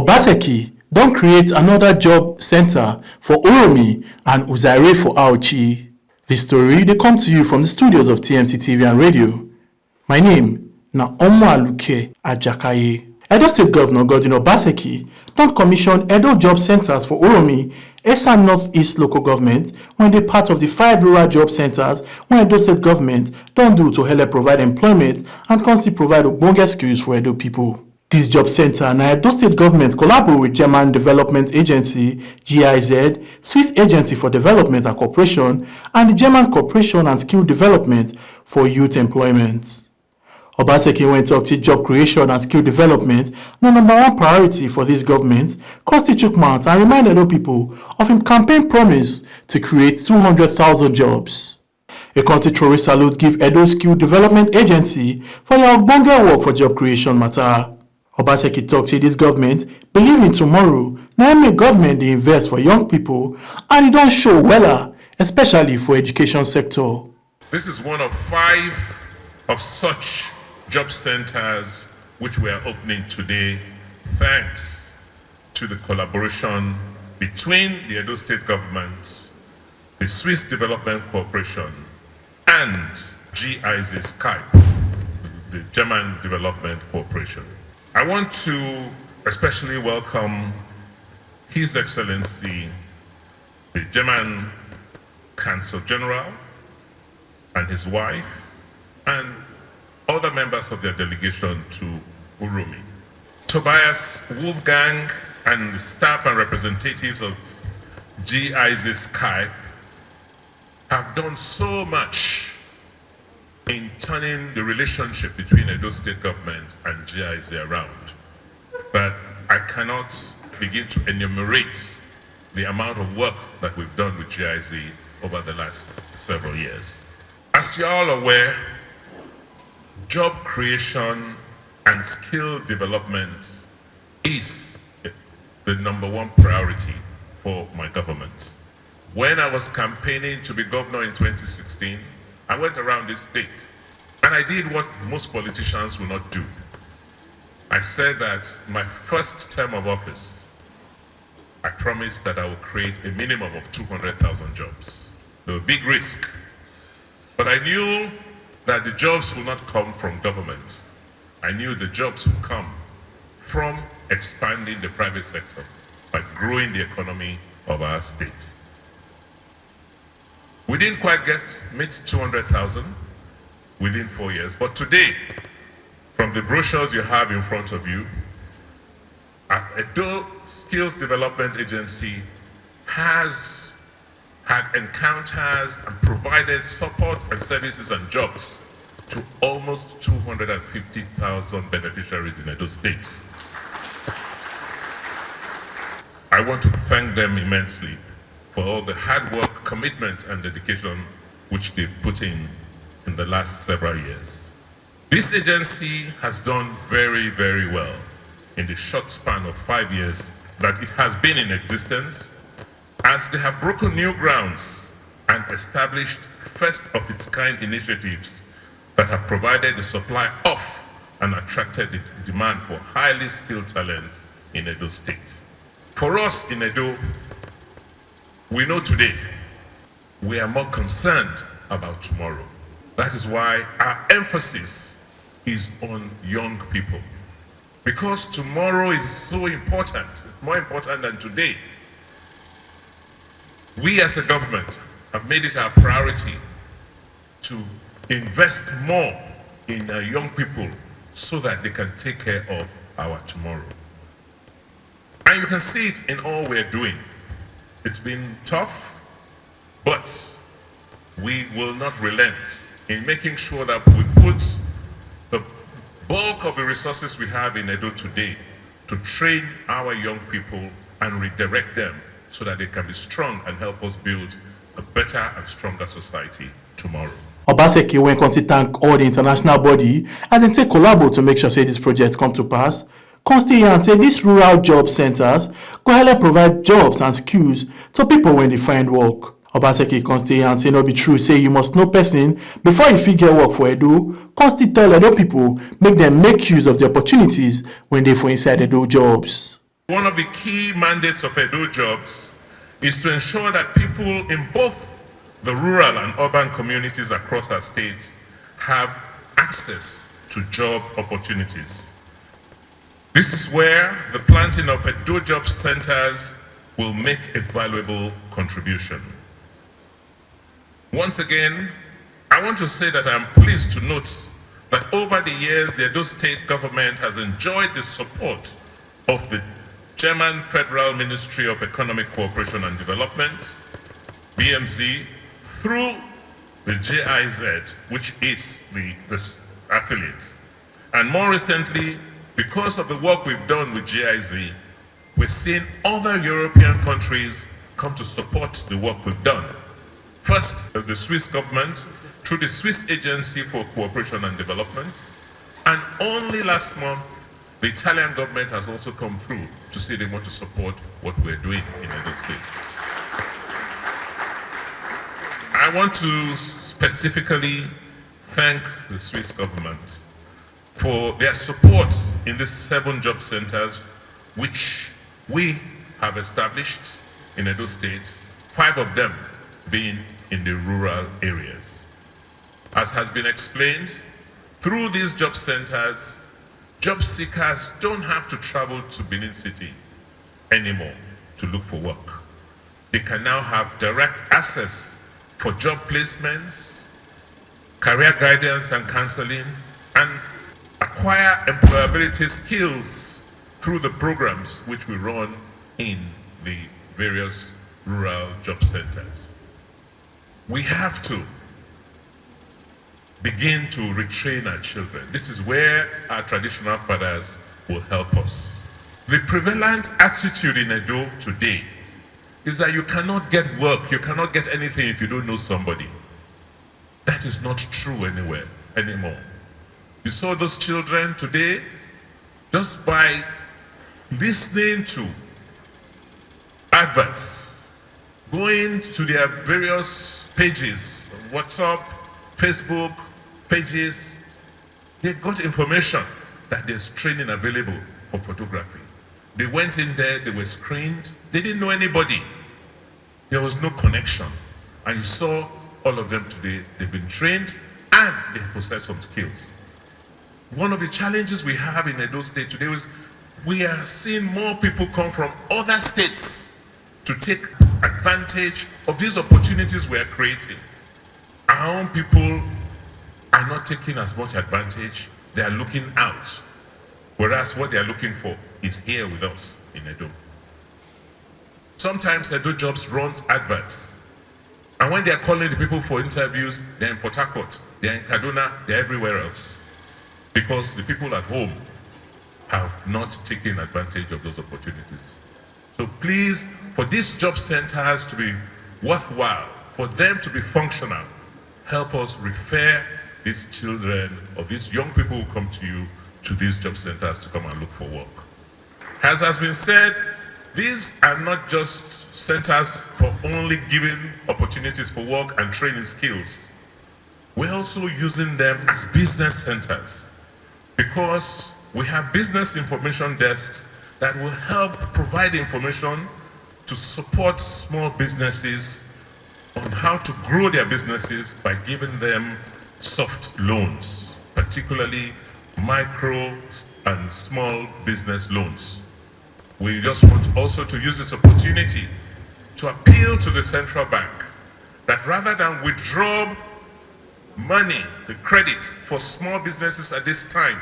Obaseki don create another job center for Uromi and Uzairue for Auchi. This story dey come to you from the studios of TMC TV and Radio. My name na Omoaluke Ajakaye. Edo State Governor Godwin Obaseki don commission Edo Job Centers for Uromi, Esan North-East Local Government when dey part of the 5 rural job centers wey Edo State Government don do to help provide employment and still provide ogbonge skills for Edo people. This job center na Edo State Government collaborate with German Development Agency (GIZ), Swiss Agency for Development and Cooperation, and the German Cooperation and Skill Development for Youth Employment. Obaseki went talk to job creation and skill development na number one priority for this government, still chook mouth and remind Edo people of him campaign promise to create 200,000 jobs. A constitutional salute give Edo Skill Development Agency for their ogbonge work for job creation matter. Obaseki talk say this government believe in tomorrow na make government dey invest for young people and e don show wella, especially for education sector. This is one of 5 of such job centers which we are opening today, thanks to the collaboration between the Edo State Government, the Swiss Development Corporation, and GIZ Skype, the German Development Corporation. I want to especially welcome His Excellency, the German Consul General and his wife, and other members of their delegation to Uromi. Tobias Wolfgang and the staff and representatives of GIZ Skype have done so much in turning the relationship between Edo State Government and GIZ around that I cannot begin to enumerate the amount of work that we've done with GIZ over the last several years. As you're all aware, job creation and skill development is the number one priority for my government. When I was campaigning to be governor in 2016, I went around this state and I did what most politicians will not do. I said that my first term of office, I promised that I would create a minimum of 200,000 jobs. There was a big risk, but I knew that the jobs will not come from government. I knew the jobs would come from expanding the private sector by growing the economy of our state. We didn't quite meet 200,000 within 4 years, but today, from the brochures you have in front of you, Edo Skills Development Agency has had encounters and provided support and services and jobs to almost 250,000 beneficiaries in Edo State. I want to thank them immensely for all the hard work, commitment, and dedication which they've put in the last several years. This agency has done very, very well in the short span of 5 years that it has been in existence, as they have broken new grounds and established first-of-its-kind initiatives that have provided the supply of and attracted the demand for highly skilled talent in Edo State. For us in Edo, we know today we are more concerned about tomorrow. That is why our emphasis is on young people. Because tomorrow is so important, more important than today. We as a government have made it our priority to invest more in our young people so that they can take care of our tomorrow. And you can see it in all we're doing. It's been tough, but we will not relent in making sure that we put the bulk of the resources we have in Edo today to train our young people and redirect them so that they can be strong and help us build a better and stronger society tomorrow. Obaseki went to thank all the international body as they take collabo to make sure say this project come to pass. Constantly and say these rural job centers go help provide jobs and skills to people when they find work. Obaseki constantly and say no be true, say you must know person before you fit get work for Edo. Constantly tell Edo people make them make use of the opportunities when they for inside Edo jobs. One of the key mandates of Edo Jobs is to ensure that people in both the rural and urban communities across our states have access to job opportunities. This is where the planting of Edo Job centers will make a valuable contribution. Once again, I want to say that I'm pleased to note that over the years, the Edo State government has enjoyed the support of the German Federal Ministry of Economic Cooperation and Development, BMZ, through the GIZ, which is the affiliate. And more recently, because of the work we've done with GIZ, we're seeing other European countries come to support the work we've done. First, the Swiss government, through the Swiss Agency for Cooperation and Development, and only last month, the Italian government has also come through to say they want to support what we're doing in Edo State. I want to specifically thank the Swiss government for their support in these 7 job centers, which we have established in Edo State, 5 of them being in the rural areas. As has been explained, through these job centers, job seekers don't have to travel to Benin City anymore to look for work. They can now have direct access for job placements, career guidance and counseling, and acquire employability skills through the programs which we run in the various rural job centers. We have to begin to retrain our children. This is where our traditional fathers will help us. The prevalent attitude in Edo today is that you cannot get work, you cannot get anything if you don't know somebody. That is not true anymore. You saw those children today, just by listening to adverts, going to their various pages, WhatsApp, Facebook pages, they got information that there's training available for photography. They went in there, they were screened, they didn't know anybody. There was no connection. And you saw all of them today, they've been trained and they possess some skills. One of the challenges we have in Edo State today is we are seeing more people come from other states to take advantage of these opportunities we are creating. Our own people are not taking as much advantage, they are looking out. Whereas what they are looking for is here with us in Edo. Sometimes Edo Jobs runs adverts. And when they are calling the people for interviews, they're in Port Harcourt, they're in Kaduna, they're everywhere else. Because the people at home have not taken advantage of those opportunities. So please, for these job centers to be worthwhile, for them to be functional, help us refer these children or these young people who come to you to these job centers to come and look for work. As has been said, these are not just centers for only giving opportunities for work and training skills. We're also using them as business centers because we have business information desks that will help provide information to support small businesses on how to grow their businesses by giving them soft loans, particularly micro and small business loans. We just want also to use this opportunity to appeal to the central bank that rather than withdraw money, the credit for small businesses at this time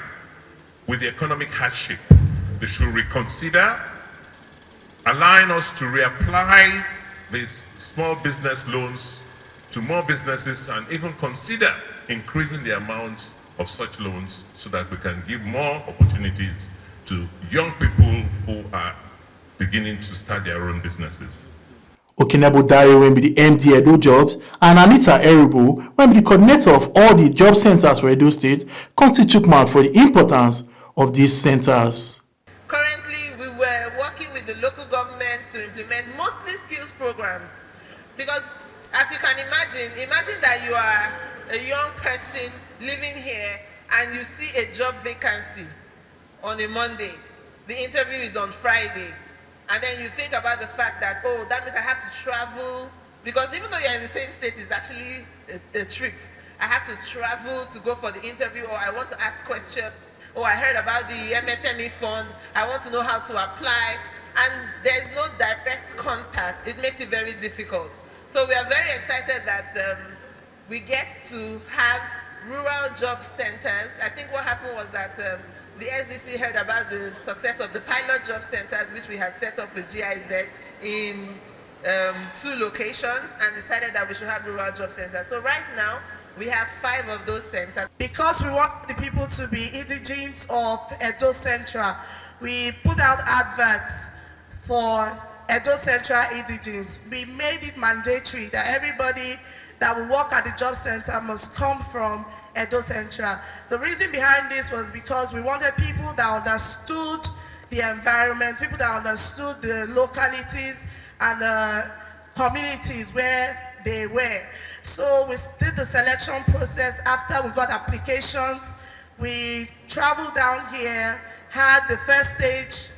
with the economic hardship, they should reconsider allowing us to reapply these small business loans to more businesses and even consider increasing the amounts of such loans so that we can give more opportunities to young people who are beginning to start their own businesses. Okinebo Dario will be the MD Edo Jobs, and Anita Eribu will be the coordinator of all the job centers for Edo State, constitute mouth for the importance of these centers. Currently, we were working with the local governments to implement mostly skills programs because, as you can imagine that you are a young person living here and you see a job vacancy on a Monday. the interview is on Friday, and then you think about the fact that, oh, that means I have to travel, because even though you're in the same state, it's actually a trip. I have to travel to go for the interview, or I want to ask questions. Oh, I heard about the MSME fund. I want to know how to apply. And there's no direct contact. It makes it very difficult. So we are very excited that we get to have rural job centers. I think what happened was that the SDC heard about the success of the pilot job centers, which we had set up with GIZ in 2 locations, and decided that we should have rural job centers. So right now, we have 5 of those centers. Because we want the people to be indigenes of Edo Central, we put out adverts for Edo Central indigenes. We made it mandatory that everybody that will work at the job center must come from Edo Central. The reason behind this was because we wanted people that understood the environment, people that understood the localities and the communities where they were. So we did the selection process. After we got applications, we traveled down here, had the first stage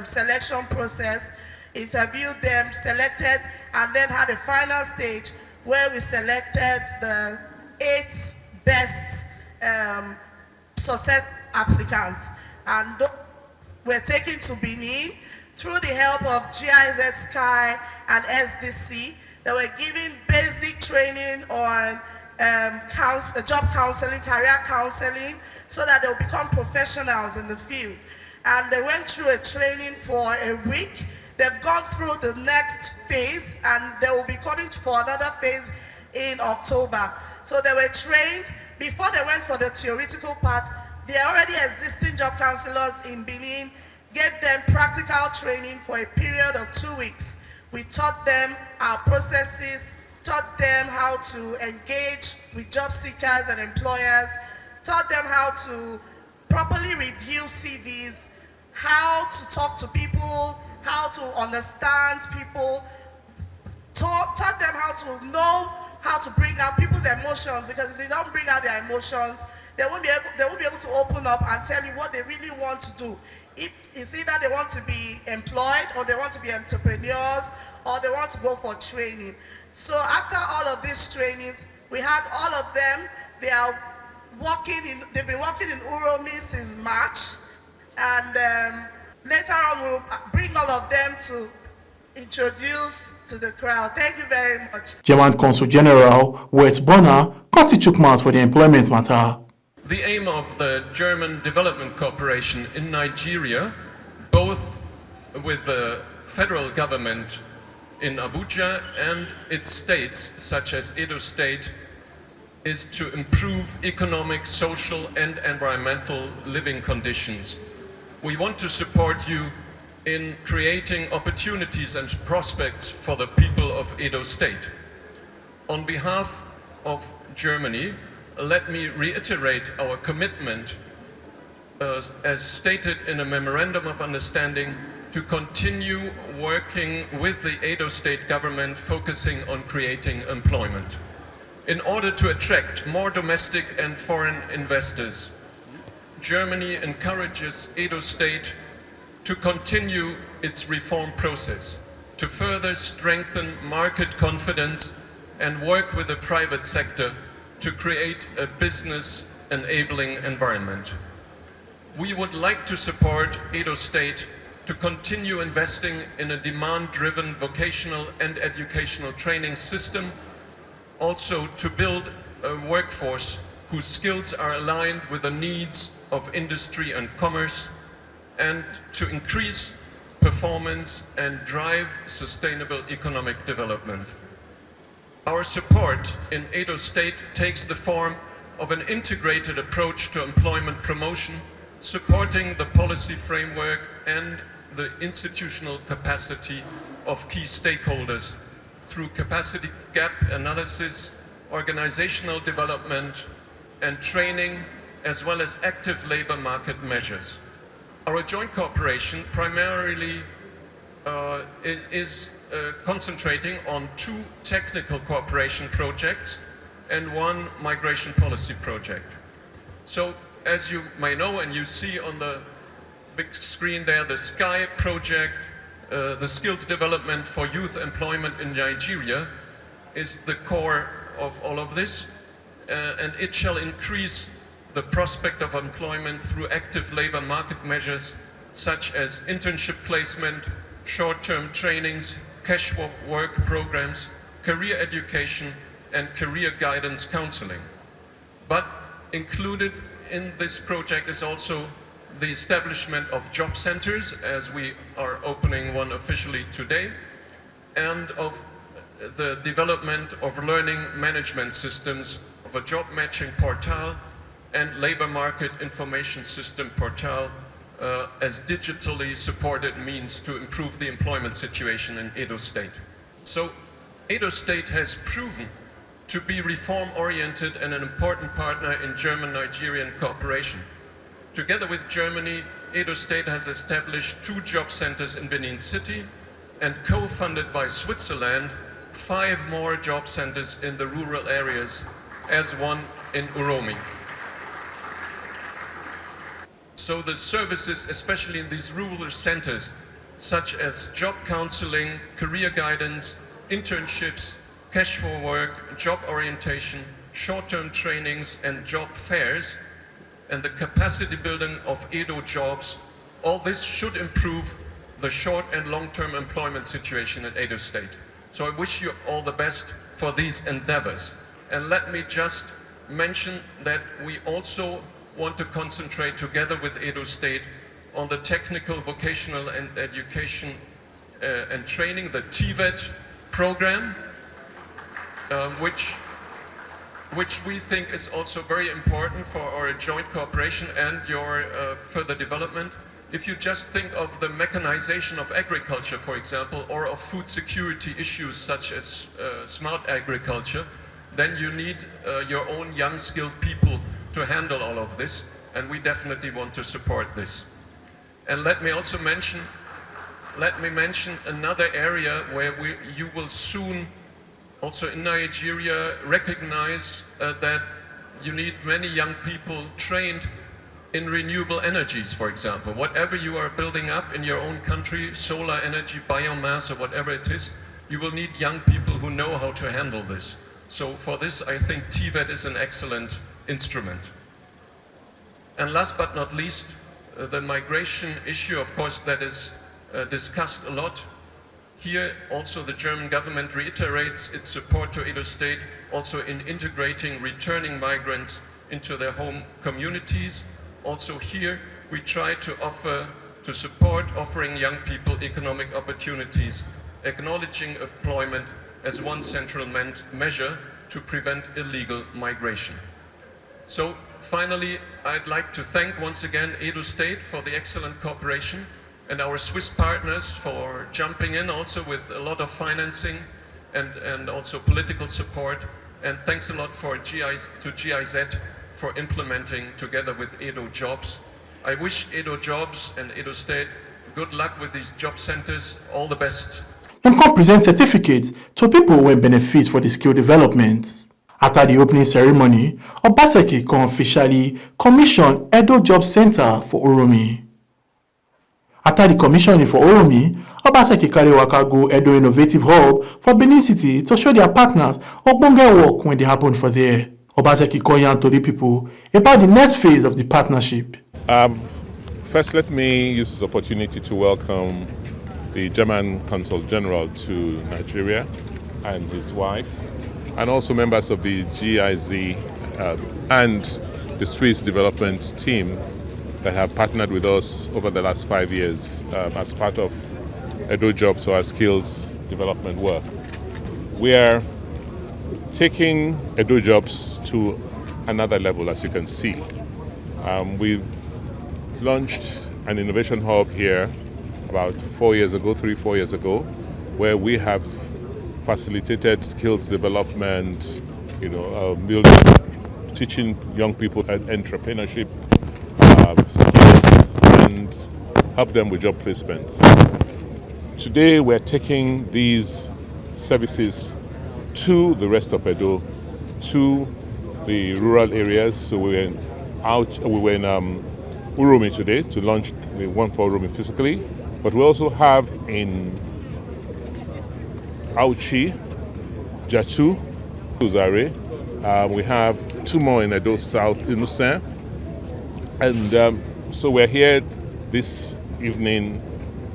selection process, interviewed them, selected, and then had a final stage where we selected the 8 best success applicants. And those were taken to Benin through the help of GIZ Sky and SDC. They were given basic training on job counseling, career counseling, so that they will become professionals in the field. And they went through a training for a week. They've gone through the next phase, and they will be coming for another phase in October. So they were trained. Before they went for the theoretical part, the already existing job counselors in Benin gave them practical training for a period of 2 weeks. We taught them our processes, taught them how to engage with job seekers and employers, taught them how to properly review CVs, how to talk to people, how to understand people, taught them how to know how to bring out people's emotions, because if they don't bring out their emotions, they won't be able to open up and tell you what they really want to do. If it's either they want to be employed, or they want to be entrepreneurs, or they want to go for training. So after all of these trainings, we have all of them. They are they've been working in Uromi since March, and later on we'll bring all of them to introduce to the crowd. Thank you very much. German Consul General Wes Bonner constitute mouth for the employment matter. The aim of the German Development Cooperation in Nigeria, both with the federal government in Abuja and its states, such as Edo State, is to improve economic, social, and environmental living conditions. We want to support you in creating opportunities and prospects for the people of Edo State. On behalf of Germany, let me reiterate our commitment, as stated in a Memorandum of Understanding, to continue working with the Edo State government, focusing on creating employment. In order to attract more domestic and foreign investors, Germany encourages Edo State to continue its reform process, to further strengthen market confidence and work with the private sector to create a business enabling environment. We would like to support Edo State to continue investing in a demand-driven vocational and educational training system, also to build a workforce whose skills are aligned with the needs of industry and commerce, and to increase performance and drive sustainable economic development. Our support in Edo State takes the form of an integrated approach to employment promotion, supporting the policy framework and the institutional capacity of key stakeholders through capacity gap analysis, organizational development, and training, as well as active labor market measures. Our joint cooperation primarily is concentrating on 2 technical cooperation projects and 1 migration policy project. So, as you may know and you see on the big screen there, the SKY project, the skills development for youth employment in Nigeria is the core of all of this, and it shall increase the prospect of employment through active labor market measures such as internship placement, short-term trainings, cash work programs, career education, and career guidance counseling. But included in this project is also the establishment of job centers, as we are opening one officially today, and of the development of learning management systems, of a job matching portal and labor market information system portal as digitally supported means to improve the employment situation in Edo State. So Edo State has proven to be reform-oriented and an important partner in German-Nigerian cooperation. Together with Germany, Edo State has established 2 job centers in Benin City and co-funded by Switzerland 5 more job centers in the rural areas, as one in Uromi. So the services, especially in these rural centers, such as job counseling, career guidance, internships, cash for work, job orientation, short-term trainings and job fairs, and the capacity building of Edo jobs, all this should improve the short and long-term employment situation in Edo State. So I wish you all the best for these endeavors. And let me just mention that we also want to concentrate together with Edo State on the technical, vocational and education and training, the TVET program, which we think is also very important for our joint cooperation and your further development. If you just think of the mechanization of agriculture, for example, or of food security issues such as smart agriculture, then you need your own young skilled people to handle all of this, and we definitely want to support this. And let me mention another area where you will soon, also in Nigeria, recognize that you need many young people trained in renewable energies, for example. Whatever you are building up in your own country, solar energy, biomass, or whatever it is, you will need young people who know how to handle this. So for this, I think TVET is an excellent instrument. And last but not least, the migration issue, of course, that is discussed a lot. Here also the German government reiterates its support to Edo State, also in integrating returning migrants into their home communities. Also here we try to support offering young people economic opportunities, acknowledging employment as one central measure to prevent illegal migration. So finally, I'd like to thank once again Edo State for the excellent cooperation and our Swiss partners for jumping in also with a lot of financing and also political support. And thanks a lot to GIZ for implementing together with Edo Jobs. I wish Edo Jobs and Edo State good luck with these job centers. All the best. Dem come present certificates to people wey benefit for the skill development. After the opening ceremony, Obaseki come officially commission Edo Job Center for Uromi. After the commissioning for Uromi, Obaseki carry waka go Edo Innovative Hub for Benin City to show their partners ogbonge work when they happen for there. Obaseki come yarn tori people about the next phase of the partnership. First, let me use this opportunity to welcome the German Consul General to Nigeria and his wife, and also members of the GIZ and the Swiss development team that have partnered with us over the last 5 years as part of Edo Jobs, or our skills development work. We are taking Edo Jobs to another level, as you can see. We've launched an innovation hub here about 4 years ago, 3-4 years ago, where we have facilitated skills development, building, teaching young people entrepreneurship skills, and help them with job placements. Today, we're taking these services to the rest of Edo, to the rural areas. So we were in Uromi today to launch the one for Uromi physically, but we also have in Auchi, Jatu, Uzairue. We have 2 more in Edo South, Innocent. And so we're here this evening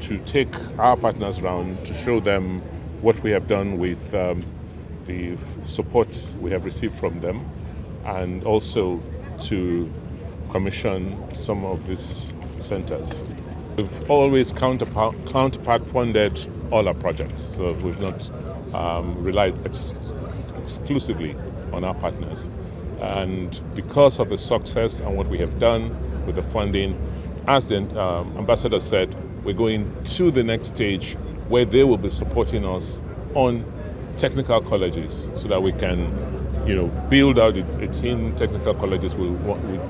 to take our partners around to show them what we have done with the support we have received from them, and also to commission some of these centers. We've always counterpart funded all our projects, so we've not relied exclusively on our partners. And because of the success and what we have done with the funding, as the ambassador said, we're going to the next stage where they will be supporting us on technical colleges so that we can, build out the 18 technical colleges we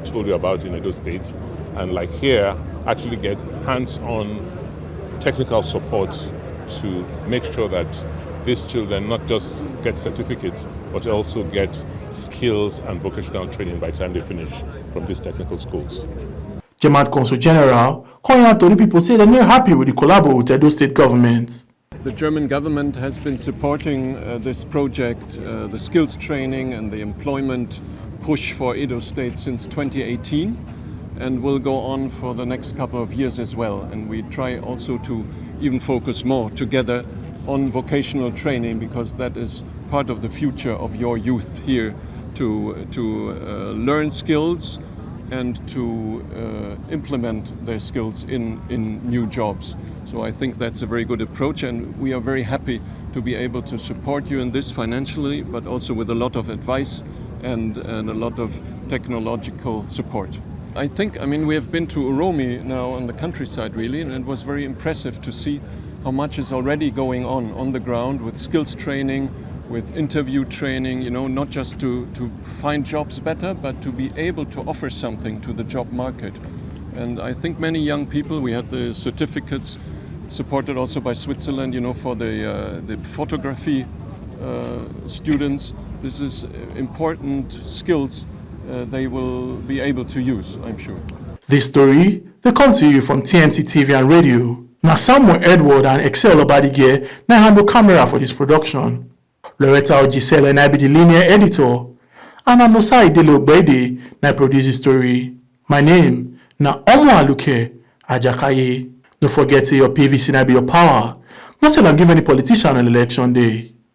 told you about in Edo State, and like here, actually get hands-on technical support to make sure that these children not just get certificates, but also get skills and vocational training by the time they finish from these technical schools. German Consul General, Konya Tori people say they're not happy with the collaboration with Edo State government. The German government has been supporting this project, the skills training and the employment push for Edo State since 2018, and will go on for the next couple of years as well. And we try also to even focus more together on vocational training, because that is part of the future of your youth here, to learn skills and to implement their skills in new jobs. So I think that's a very good approach, and we are very happy to be able to support you in this financially, but also with a lot of advice and a lot of technological support. I mean, we have been to Uromi now on the countryside really, and it was very impressive to see how much is already going on the ground with skills training, with interview training, not just to find jobs better, but to be able to offer something to the job market. And I think many young people, we had the certificates supported also by Switzerland, for the photography students. This is important skills they will be able to use, I'm sure. This story, they come to you from TMC TV and radio. Now Samuel Edward and Excel Obadige now handle camera for this production. Loretta Ogisela and I be the linear editor. And I'm Osai Dele Obede, I produce the story. My name, na Omo Aluke Ajakaye. Don't forget to your PVC na be your power. Not say I'm give any politician on election day.